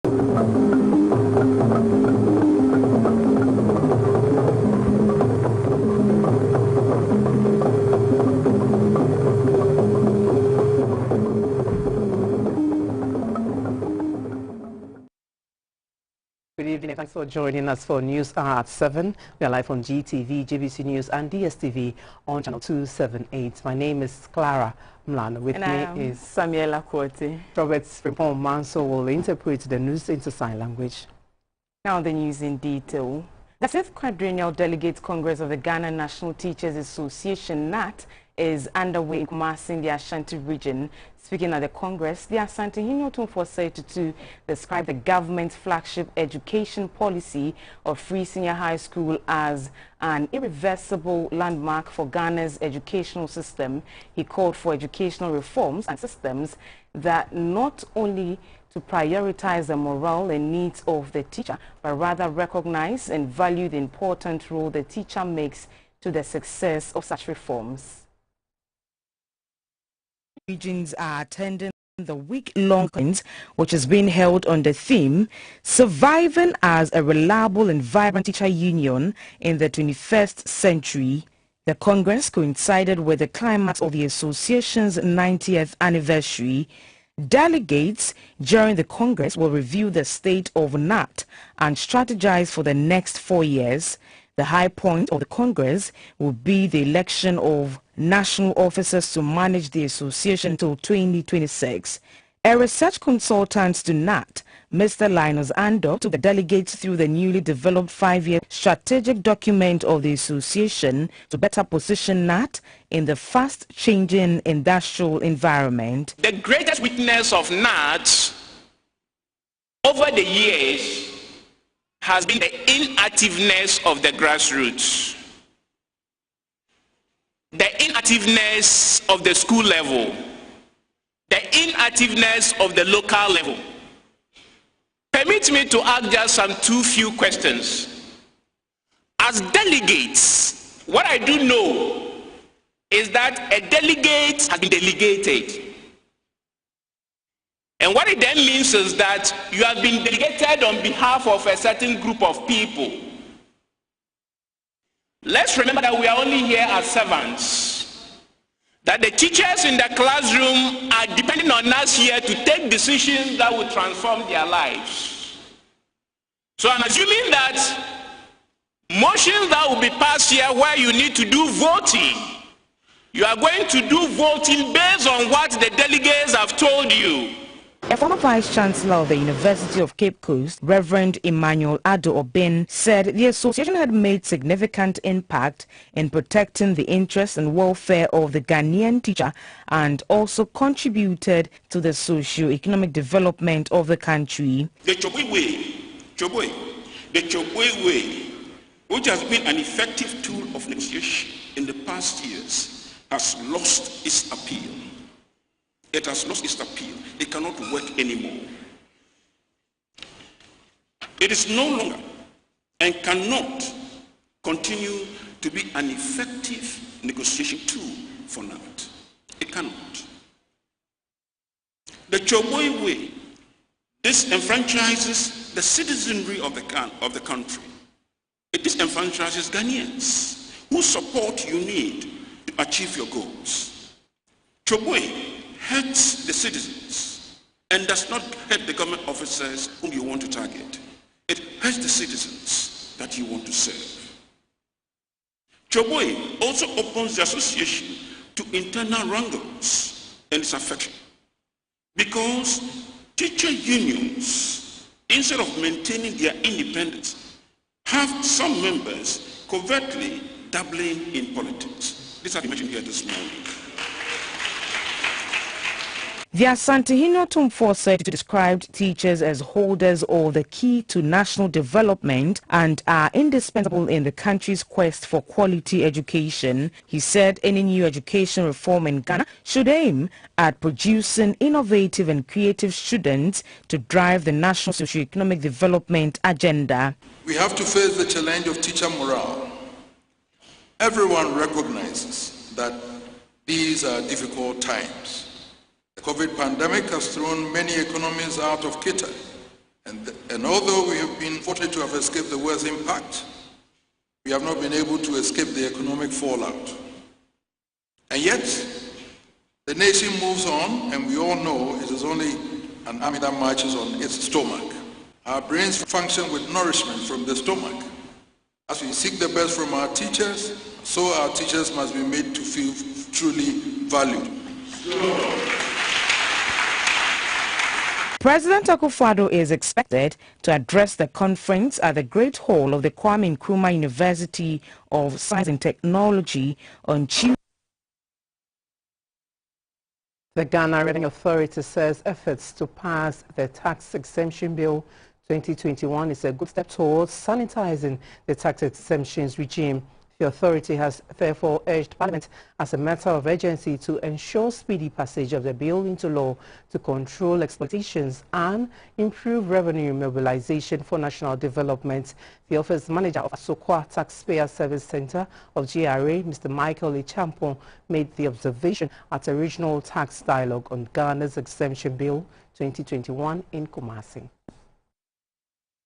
Good evening. Thanks for joining us for News Hour at 7. We are live on GTV, GBC News and DSTV on channel 278. My name is Clara Mlano. With me is Samuela Kwote. Robert Frimpong Manso will interpret the news into sign language. Now the news in detail. The 5th Quadrennial Delegates Congress of the Ghana National Teachers Association, NAT, is underway in Kumasi in the Ashanti region. Speaking at the Congress, the Asante Hinyotumfo said to describe the government's flagship education policy of free senior high school as an irreversible landmark for Ghana's educational system. He called for educational reforms and systems that not only to prioritize the morale and needs of the teacher, but rather recognize and value the important role the teacher makes to the success of such reforms. Regions are attending the week-long conference, which is being held on the theme Surviving as a Reliable and Vibrant Teacher Union in the 21st Century. The Congress coincided with the climax of the association's 90th anniversary. Delegates during the Congress will review the state of NAT and strategize for the next 4 years. The high point of the Congress will be the election of national officers to manage the association until 2026. A research consultant to NAT, Mr. Linus Ando, took the delegates through the newly developed 5-year strategic document of the association to better position NAT in the fast-changing industrial environment. The greatest weakness of NAT over the years has been the inactiveness of the grassroots, the inactiveness of the school level, the inactiveness of the local level. Permit me to ask just some few questions. As delegates, what I do know is that a delegate has been delegated. And what it then means is that you have been delegated on behalf of a certain group of people. Let's remember that we are only here as servants. That the teachers in the classroom are depending on us here to take decisions that will transform their lives. So I'm assuming that motions that will be passed here where you need to do voting, you are going to do voting based on what the delegates have told you. A former Vice-Chancellor of the University of Cape Coast, Reverend Emmanuel Ado Obin, said the association had made significant impact in protecting the interests and welfare of the Ghanaian teacher and also contributed to the socio-economic development of the country. The Chobwe way, which has been an effective tool of negotiation in the past years, has lost its appeal. It has lost its appeal. It cannot work anymore. It is no longer and cannot continue to be an effective negotiation tool for NAT. It cannot. The Chobwe way disenfranchises the citizenry of the country. It disenfranchises Ghanaians whose support you need to achieve your goals. Chobwe hurts the citizens and does not hurt the government officers whom you want to target. It hurts the citizens that you want to serve. Chobwe also opens the association to internal wrangles and disaffection because teacher unions, instead of maintaining their independence, have some members covertly dabbling in politics. This has been mentioned here this morning. The Asante Hinyotumfo said to describe teachers as holders of the key to national development and are indispensable in the country's quest for quality education. He said any new education reform in Ghana should aim at producing innovative and creative students to drive the national socio-economic development agenda. We have to face the challenge of teacher morale. Everyone recognizes that these are difficult times. The COVID pandemic has thrown many economies out of kilter And although we have been fortunate to have escaped the worst impact, we have not been able to escape the economic fallout. And yet, the nation moves on, and we all know it is only an army that marches on its stomach. Our brains function with nourishment from the stomach. As we seek the best from our teachers, so our teachers must be made to feel truly valued. President Akufo-Addo is expected to address the conference at the Great Hall of the Kwame Nkrumah University of Science and Technology on Tuesday. The Ghana Revenue Authority says efforts to pass the Tax Exemption Bill 2021 is a good step towards sanitizing the tax exemptions regime. The authority has therefore urged Parliament as a matter of urgency to ensure speedy passage of the bill into law to control exploitations and improve revenue mobilization for national development. The office manager of Asokwa Taxpayer Service Center of GRA, Mr. Michael Echampon, made the observation at a regional tax dialogue on Ghana's Exemption Bill 2021 in Kumasi.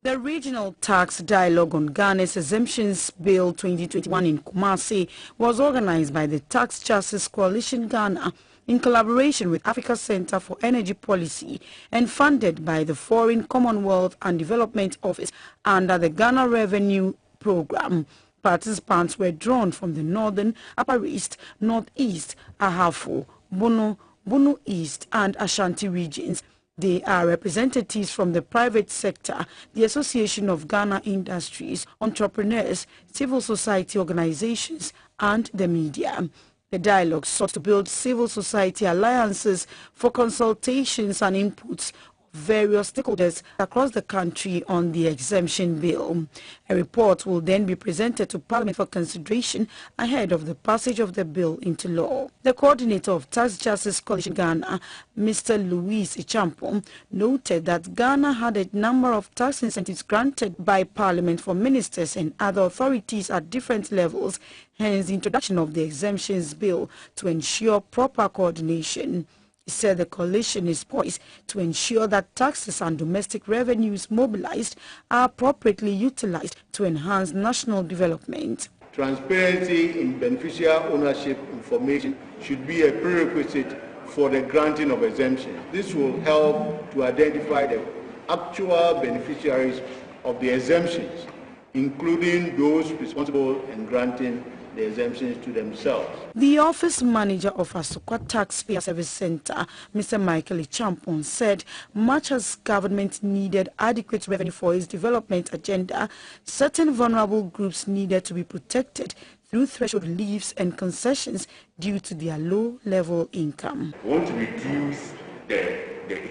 The Regional Tax Dialogue on Ghana's Exemptions Bill 2021 in Kumasi was organized by the Tax Justice Coalition Ghana in collaboration with Africa Center for Energy Policy and funded by the Foreign Commonwealth and Development Office under the Ghana Revenue Program. Participants were drawn from the Northern, Upper East, Northeast, Ahafo, Bono East and Ashanti regions. They are representatives from the private sector, the Association of Ghana Industries, entrepreneurs, civil society organizations, and the media. The dialogue sought to build civil society alliances for consultations and inputs of various stakeholders across the country on the exemption bill. A report will then be presented to Parliament for consideration ahead of the passage of the bill into law. The coordinator of Tax Justice Coalition Ghana, Mr. Louis Echampon, noted that Ghana had a number of tax incentives granted by Parliament for ministers and other authorities at different levels, hence the introduction of the exemptions bill to ensure proper coordination. He said the coalition is poised to ensure that taxes and domestic revenues mobilized are appropriately utilized to enhance national development. Transparency in beneficial ownership information should be a prerequisite for the granting of exemptions. This will help to identify the actual beneficiaries of the exemptions, including those responsible in granting the exemptions to themselves. The office manager of Asokwa Taxpayer Service Center, Mr. Michael Echampon, said much as government needed adequate revenue for its development agenda, certain vulnerable groups needed to be protected through threshold reliefs and concessions due to their low-level income. We want to reduce the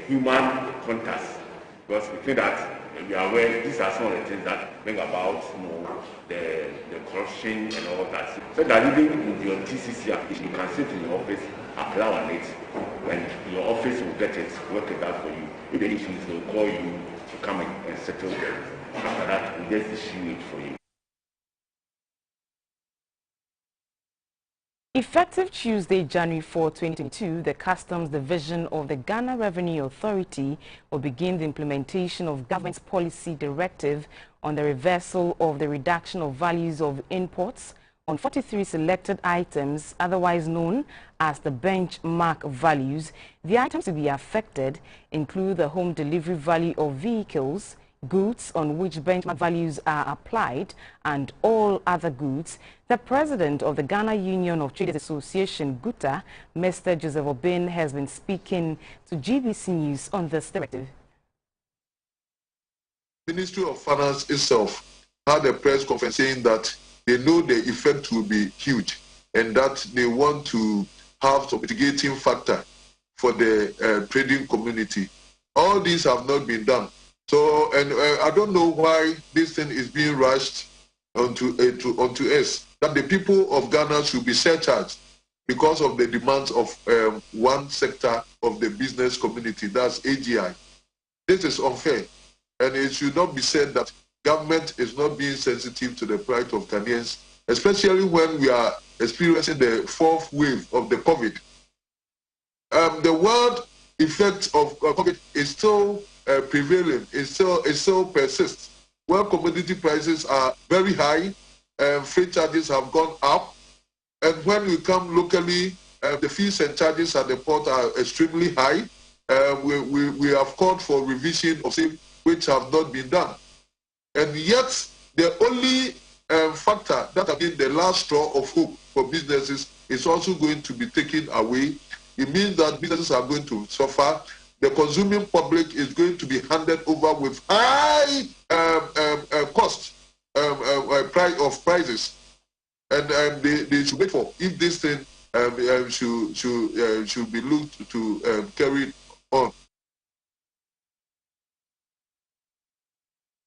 human contacts because we think that we are aware these are some of the things that bring about the corruption and all that. So that even in your TCC application, you can sit in your office, apply on it, and your office will get it, work it out for you. If the issues, they will call you to come and settle them. After that, we just issue it for you. Effective Tuesday, January 4, 2022, the Customs Division of the Ghana Revenue Authority will begin the implementation of government's policy directive on the reversal of the reduction of values of imports on 43 selected items, otherwise known as the benchmark values. The items to be affected include the home delivery value of vehicles, goods on which benchmark values are applied, and all other goods. The president of the Ghana Union of Traders Association, GUTA, Mr. Joseph Obin, has been speaking to GBC News on this directive. Ministry of Finance itself had a press conference saying that they know the effect will be huge and that they want to have some mitigating factor for the trading community. All these have not been done. So, and I don't know why this thing is being rushed onto us, that the people of Ghana should be surcharged because of the demands of one sector of the business community, that's AGI. This is unfair, and it should not be said that government is not being sensitive to the plight of Ghanaians, especially when we are experiencing the fourth wave of the COVID. The world effect of COVID is still prevailing. It still persists. When commodity prices are very high, freight charges have gone up, and when we come locally, the fees and charges at the port are extremely high. We have called for revision of same, which have not been done. And yet, the only factor that has been the last straw of hope for businesses is also going to be taken away. It means that businesses are going to suffer. The consuming public is going to be handed over with high cost of prices, and they should wait for if this thing should be looked to carry on.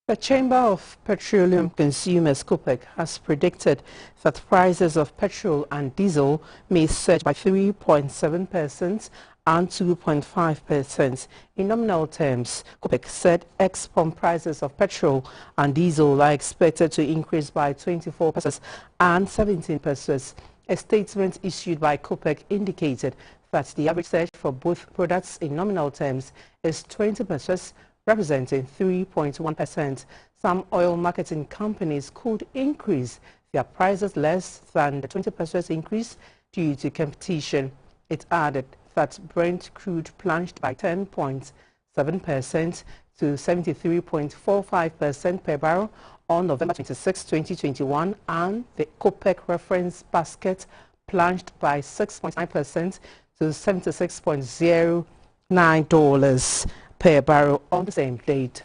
The Chamber of Petroleum Consumers, COPEC, has predicted that prices of petrol and diesel may surge by 3.7% and 2.5%. In nominal terms, COPEC said ex-pump prices of petrol and diesel are expected to increase by 24% and 17%. A statement issued by COPEC indicated that the average surge for both products in nominal terms is 20%, representing 3.1%. Some oil marketing companies could increase their prices less than the 20% increase due to competition. It added that Brent crude plunged by 10.7% to 73.45% per barrel on November 26, 2021, and the COPEC reference basket plunged by 6.9% to $76.09 per barrel on the same date.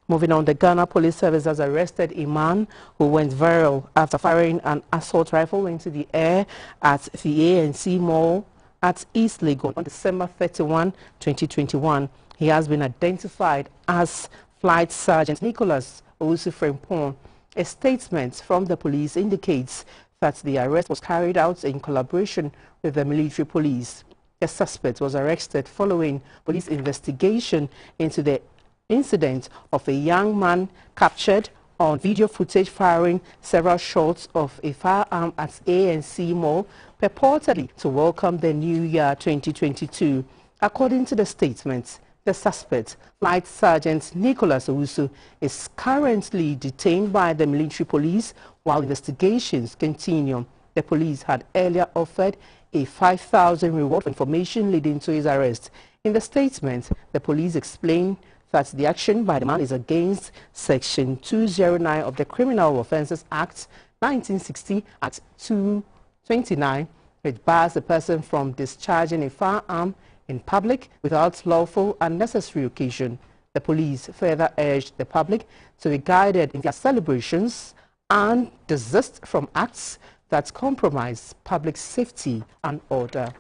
Moving on, the Ghana Police Service has arrested a man who went viral after firing an assault rifle into the air at the ANC Mall at East Legon on December 31, 2021. He has been identified as Flight Sergeant Nicholas Owusu-Frempong. A statement from the police indicates that the arrest was carried out in collaboration with the military police. A suspect was arrested following police investigation into the incident of a young man captured on video footage firing several shots of a firearm at ANC Mall, purportedly to welcome the new year 2022. According to the statement, the suspect, Flight Sergeant Nicholas Owusu, is currently detained by the military police while investigations continue. The police had earlier offered a 5,000 reward for information leading to his arrest. In the statement, the police explained that the action by the man is against Section 209 of the Criminal Offences Act 1960 at 229, which bars a person from discharging a firearm in public without lawful and necessary occasion. The police further urged the public to be guided in their celebrations and desist from acts that compromise public safety and order.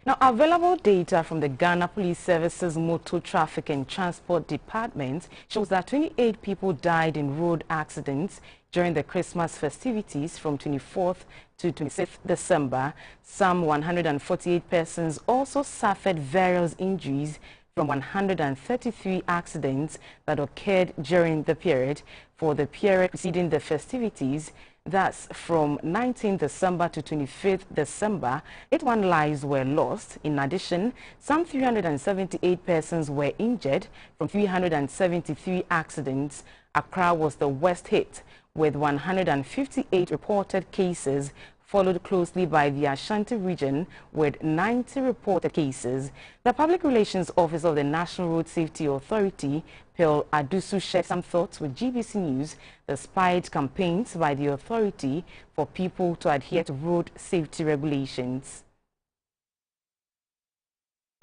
Now, available data from the Ghana Police Service's Motor Traffic and Transport Department shows that 28 people died in road accidents during the Christmas festivities from 24th to 26th December. Some 148 persons also suffered various injuries from 133 accidents that occurred during the period. For the period preceding the festivities, thus from 19th December to 25th December, 81 lives were lost. In addition, some 378 persons were injured from 373 accidents. Accra was the worst hit, with 158 reported cases, followed closely by the Ashanti region with 90 reported cases. The Public Relations Officer of the National Road Safety Authority, Pearl Adusu, shared some thoughts with GBC News despite campaigns by the authority for people to adhere to road safety regulations.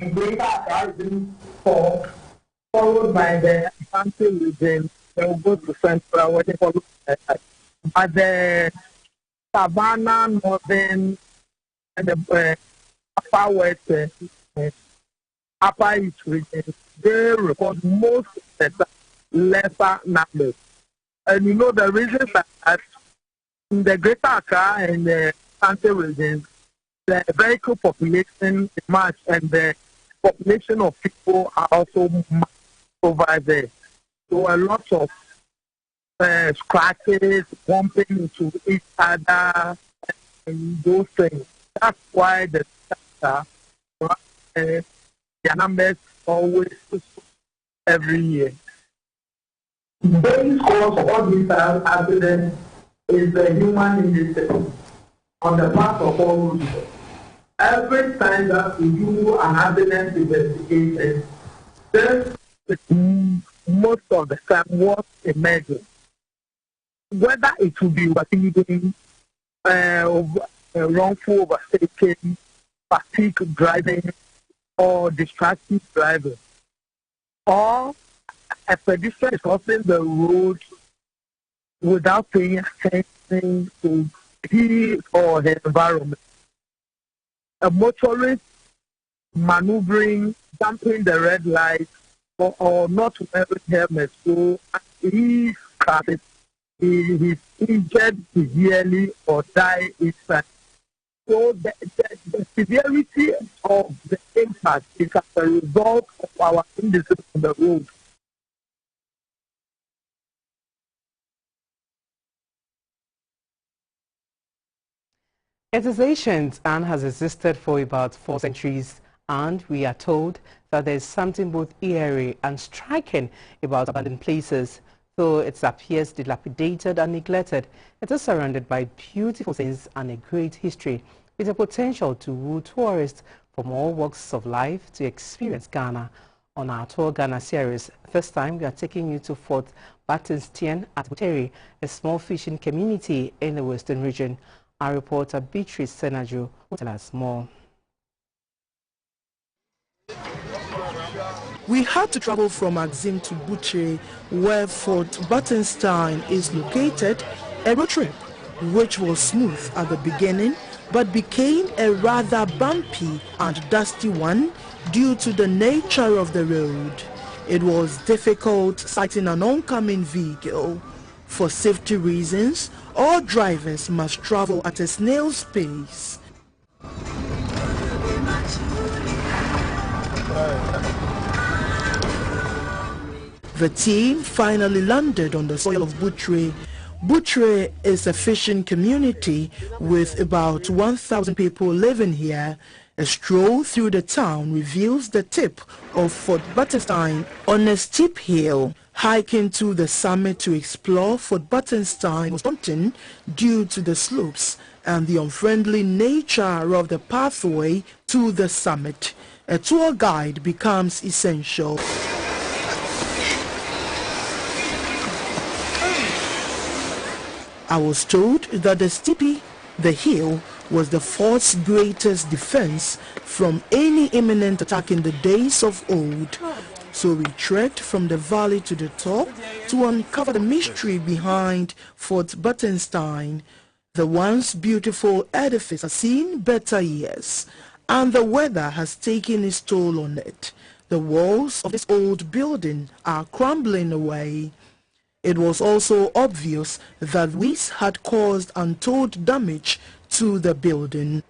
Greater Accra region 4, followed by the Ashanti region, they will go to Central, where they follow at the Savannah, Northern, and the Upper West, Upper East region, they record most of the lesser numbers. And you know the reasons that in the Greater Accra and the Ashanti region, the vehicle population is much, and the population of people are also much over there. So a lot of scratches, bumping into each other, and those things. That's why the sector their numbers always every year. The main cause of all these accidents is the human initiative on the part of all users. Every time that we do an accident investigation, then most of the time what emerges, whether it will be overspeeding, wrongful overtaking, fatigue driving, or distracted driving, or a pedestrian is crossing the road without paying attention to his or her environment. A motorist maneuvering, jumping the red light, or not wearing helmet, so he crashes, he is injured severely or die instantly. So the severity of the impact is as a result of our indiscipline on the road. It is ancient and has existed for about 4 centuries, and we are told that there is something both eerie and striking about abandoned places. Though it appears dilapidated and neglected, it is surrounded by beautiful scenes and a great history, with the potential to woo tourists from all walks of life to experience Ghana. On our Tour Ghana series, this time we are taking you to Fort Battenstein at Butere, a small fishing community in the western region. Our reporter Beatrice Senajo will tell us more. We had to travel from Exemption to Butere, where Fort Battenstein is located, a road trip which was smooth at the beginning but became a rather bumpy and dusty one due to the nature of the road. It was difficult sighting an oncoming vehicle. For safety reasons, all drivers must travel at a snail's pace. The team finally landed on the soil of Butere. Butere is a fishing community with about 1,000 people living here. A stroll through the town reveals the tip of Fort Battenstein on a steep hill. Hiking to the summit to explore Fort Battenstein was daunting due to the slopes and the unfriendly nature of the pathway to the summit. A tour guide becomes essential. I was told that the hill, was the fort's greatest defense from any imminent attack in the days of old. So we trekked from the valley to the top to uncover the mystery behind Fort Battenstein. The once beautiful edifice has seen better years, and the weather has taken its toll on it. The walls of this old building are crumbling away. It was also obvious that winds had caused untold damage to the building.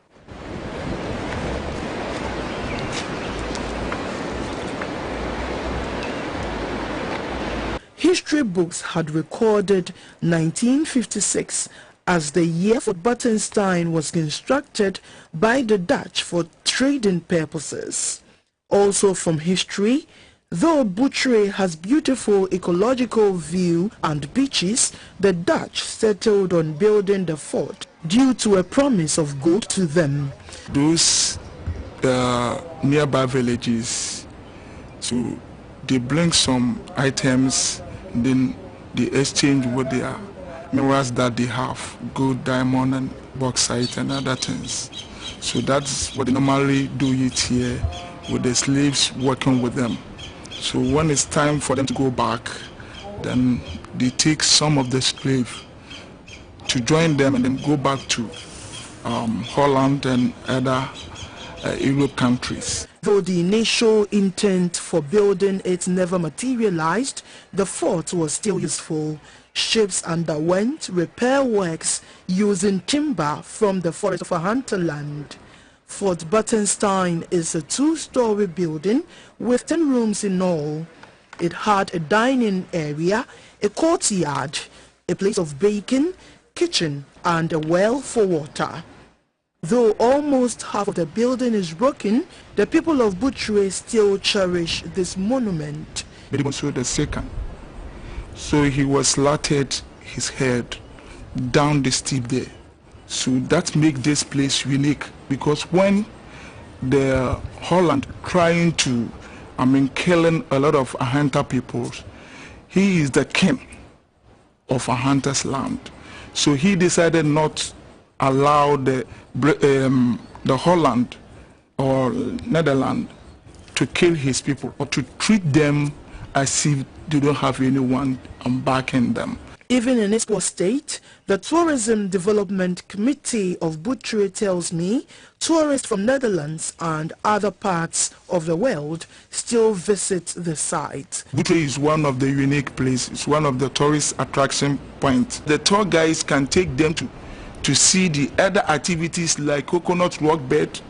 History books had recorded 1956 as the year Fort Battenstein was constructed by the Dutch for trading purposes. Also from history, though Butere has beautiful ecological view and beaches, the Dutch settled on building the fort due to a promise of gold to them. Those nearby villages, so they bring some items, then they exchange with their minerals that they have, gold, diamond, and bauxite and other things. So that's what they normally do it here with the slaves working with them. So when it's time for them to go back, then they take some of the slaves to join them and then go back to Holland and other Europe countries. Though the initial intent for building it never materialized, the fort was still useful. Ships underwent repair works using timber from the forest of hinterland. Fort Battenstein is a 2-story building with 10 rooms in all. It had a dining area, a courtyard, a place of baking, kitchen, and a well for water. Though almost half of the building is broken, the people of Butchre still cherish this monument. Also the second. So he was slatted his head down the steep there. So that makes this place unique, because when the Holland trying to, killing a lot of Ahanta peoples, he is the king of Ahanta's land. So he decided not allow the Holland or Netherlands to kill his people or to treat them as if they don't have anyone backing them. Even in its poor state, the Tourism Development Committee of Butchre tells me tourists from Netherlands and other parts of the world still visit the site. Butchre is one of the unique places, one of the tourist attraction points. The tour guides can take them to see the other activities like Coconut Rock Bed,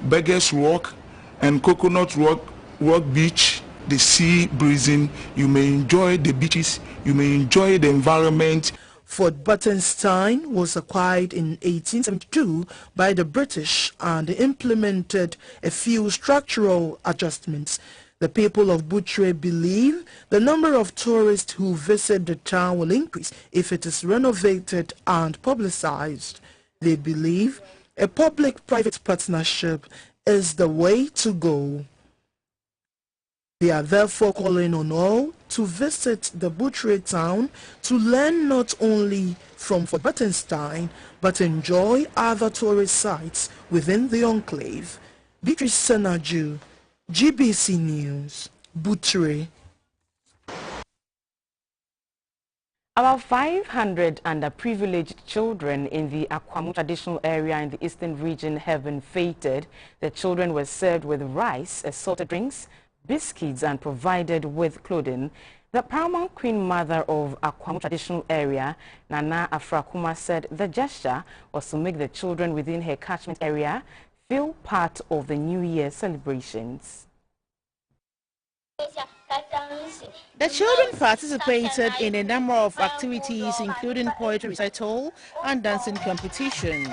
Beggars Rock, and Coconut Rock Beach. The sea breezing, you may enjoy the beaches, you may enjoy the environment. Fort Buttonstein was acquired in 1872 by the British and implemented a few structural adjustments. The people of Butchre believe the number of tourists who visit the town will increase if it is renovated and publicized. They believe a public-private partnership is the way to go. They are therefore calling on all to visit the Butchre town to learn not only from Fort Buttonstein, but enjoy other tourist sites within the enclave. Beatrice Senaju, GBC News, Butchre. About 500 underprivileged children in the Akuma traditional area in the eastern region have been feted. The children were served with rice, assorted drinks, biscuits, and provided with clothing. The paramount queen mother of Akuma traditional area, Nana Akuma, said the gesture was to make the children within her catchment area feel part of the New Year celebrations. The children participated in a number of activities, including poetry recital and dancing competition.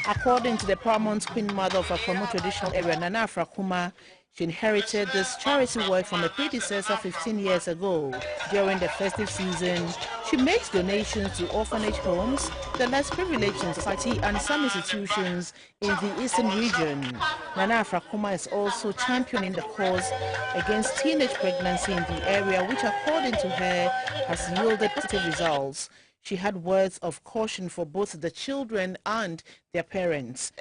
According to the paramount queen mother of Akuma traditional area, Nana Akuma, she inherited this charity work from a predecessor 15 years ago. During the festive season, she makes donations to orphanage homes, the less privileged in society, and some institutions in the eastern region. Nana Akuma is also championing the cause against teenage pregnancy in the area, which according to her has yielded positive results. She had words of caution for both the children and their parents.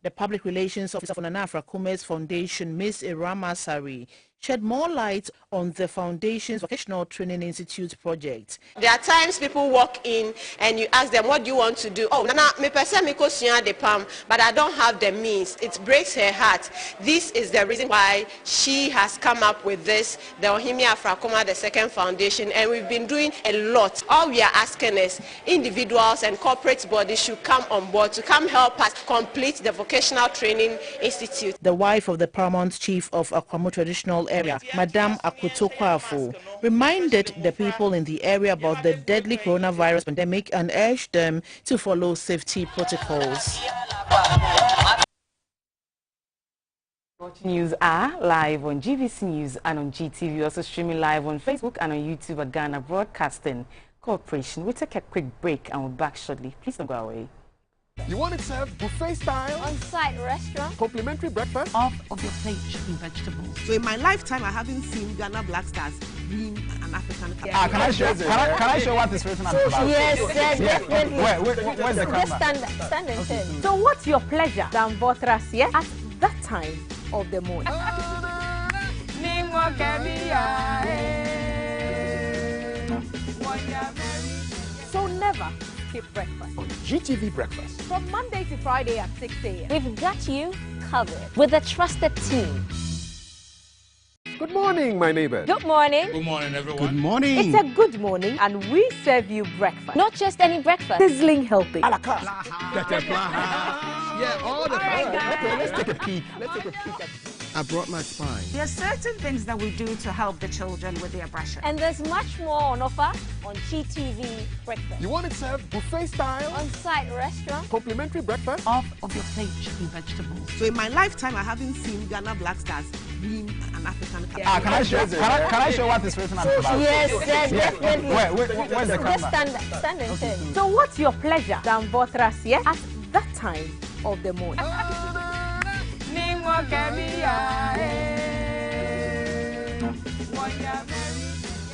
The public relations officer for Nana Akuma's foundation, Ms. Irama Sari, shed more light on the foundation's Vocational Training Institute project. There are times people walk in and you ask them, what do you want to do? Oh, Nana, me person me ko sua de pam, but I don't have the means. It breaks her heart. This is the reason why she has come up with this, the Ohimi Akuma II Foundation, and we've been doing a lot. All we are asking is individuals and corporate bodies should come on board to come help us complete the Vocational Training Institute. The wife of the paramount chief of Akuma traditional area, Madame Akutokwafu, reminded the people in the area about the deadly coronavirus pandemic and urged them to follow safety protocols. Watching news are live on GBC News and on GTV, also streaming live on Facebook and on YouTube at Ghana Broadcasting Corporation. We'll take a quick break and we'll be back shortly. Please don't go away. You want it served buffet style? On-site restaurant? Complimentary breakfast? Off of your plate chicken vegetables. So in my lifetime, I haven't seen Ghana Black Stars being an African country. Yeah. Can I show what is written on the back? Yes, definitely. Where's the camera? Just stand and turn. So what's your pleasure? Dan Botras, yes? At that time of the morning. So never skip breakfast. On GTV Breakfast. From Monday to Friday at 6 a.m. We've got you covered with a trusted team. Good morning, my neighbor. Good morning. Good morning, everyone. Good morning. It's a good morning, and we serve you breakfast. Not just any breakfast, sizzling healthy. A la carte. Yeah, all the time. Okay, let's take a peek. I brought my spine. There are certain things that we do to help the children with their brushing. And there's much more on offer on GTV breakfast. You want it served buffet style? On-site restaurant. Complimentary breakfast? Off of your plate chicken vegetables. So in my lifetime, I haven't seen Ghana Black Stars win an African Cup. Yeah. Can I show what this restaurant is about? Yes, definitely. Where's the camera? Just stand and turn. So what's your pleasure than Votras, yeah? At that time of the morning.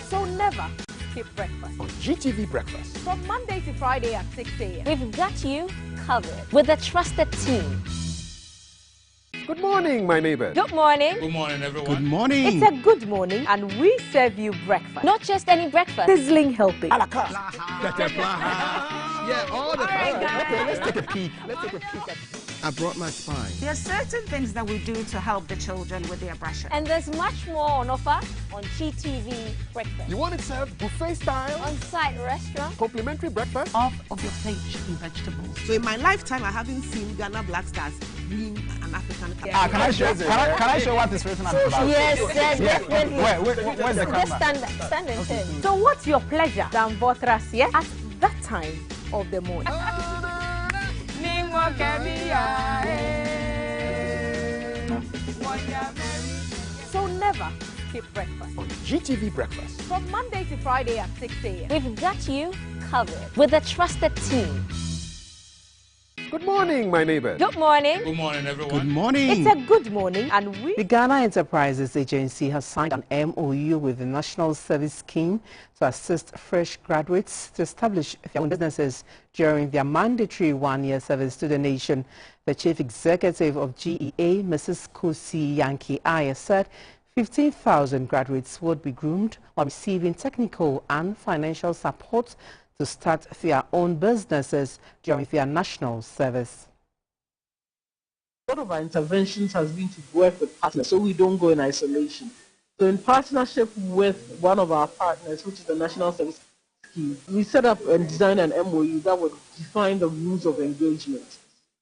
So never skip breakfast. On GTV Breakfast. From Monday to Friday at 6 a.m. We've got you covered with a trusted team. Good morning, my neighbor. Good morning. Good morning, everyone. Good morning. It's a good morning, and we serve you breakfast. Not just any breakfast, sizzling healthy. A la carte. Yeah, all the time. Okay, let's take a peek. I brought my spine. There are certain things that we do to help the children with their brushing. And there's much more on offer on GTV breakfast. You want it served buffet style? On-site restaurant. Complimentary breakfast? Off of your plate chicken vegetables. So in my lifetime, I haven't seen Ghana Black Stars win an African Cup. Can I show what this restaurant is about? Yes, definitely. Where's the camera? Just stand and turn. So what's your pleasure than Votras, yeah? At that time of the morning. So never skip breakfast. On GTV Breakfast. From Monday to Friday at 6 a.m. We've got you covered with a trusted team. Good morning, my neighbor. Good morning. Good morning, everyone. Good morning. It's a good morning, and The Ghana Enterprises Agency has signed an MOU with the National Service Scheme to assist fresh graduates to establish their own businesses during their mandatory one-year service to the nation. The Chief Executive of GEA, Mrs. Kosi Yankee Ayer, said 15,000 graduates would be groomed while receiving technical and financial support to start their own businesses during their national service. A lot of our interventions has been to work with partners so we don't go in isolation. So in partnership with one of our partners, which is the National Service Scheme, we set up and designed an MOU that would define the rules of engagement.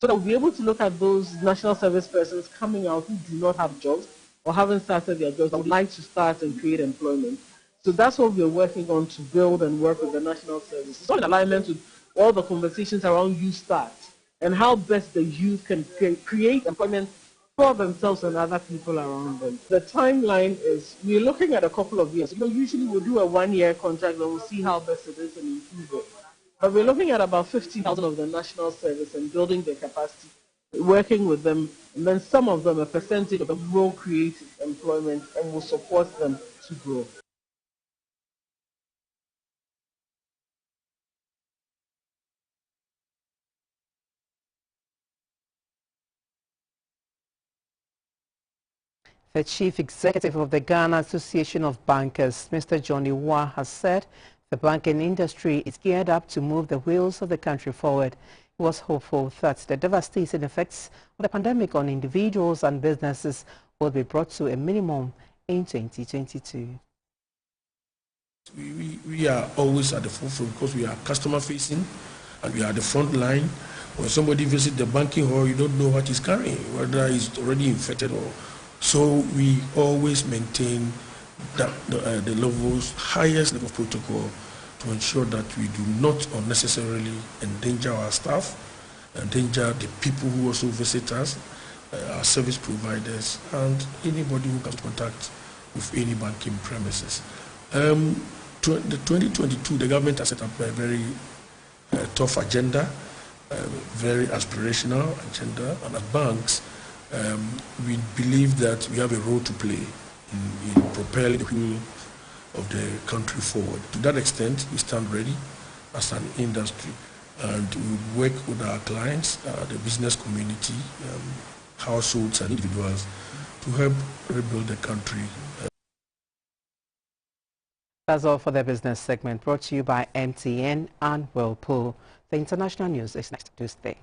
So that we'll be able to look at those national service persons coming out who do not have jobs or haven't started their jobs, but would like to start and create employment. So that's what we're working on, to build and work with the National Service. It's all in alignment with all the conversations around Youth Start and how best the youth can create employment for themselves and other people around them. The timeline is, we're looking at a couple of years. Usually we'll do a one-year contract and we'll see how best it is and improve it. But we're looking at about 15,000 of the National Service and building their capacity, working with them, and then some of them, a percentage of them, will create employment and will support them to grow. The Chief Executive of the Ghana Association of Bankers, Mr. Johnny Wah, has said the banking industry is geared up to move the wheels of the country forward. He was hopeful that the devastating effects of the pandemic on individuals and businesses will be brought to a minimum in 2022. We are always at the forefront because we are customer facing and we are at the front line. When somebody visits the banking hall, you don't know what he's carrying, whether he's already infected or... So we always maintain that the levels, highest level of protocol to ensure that we do not unnecessarily endanger our staff, endanger the people who also visit us, our service providers, and anybody who comes in contact with any banking premises. The 2022, the government has set up a very tough agenda, very aspirational agenda, and at banks, we believe that we have a role to play in propelling the wheel of the country forward. To that extent, we stand ready as an industry, and we work with our clients, the business community, households and individuals to help rebuild the country. That's all for the business segment, brought to you by MTN and Whirlpool. The international news is next. Do stay.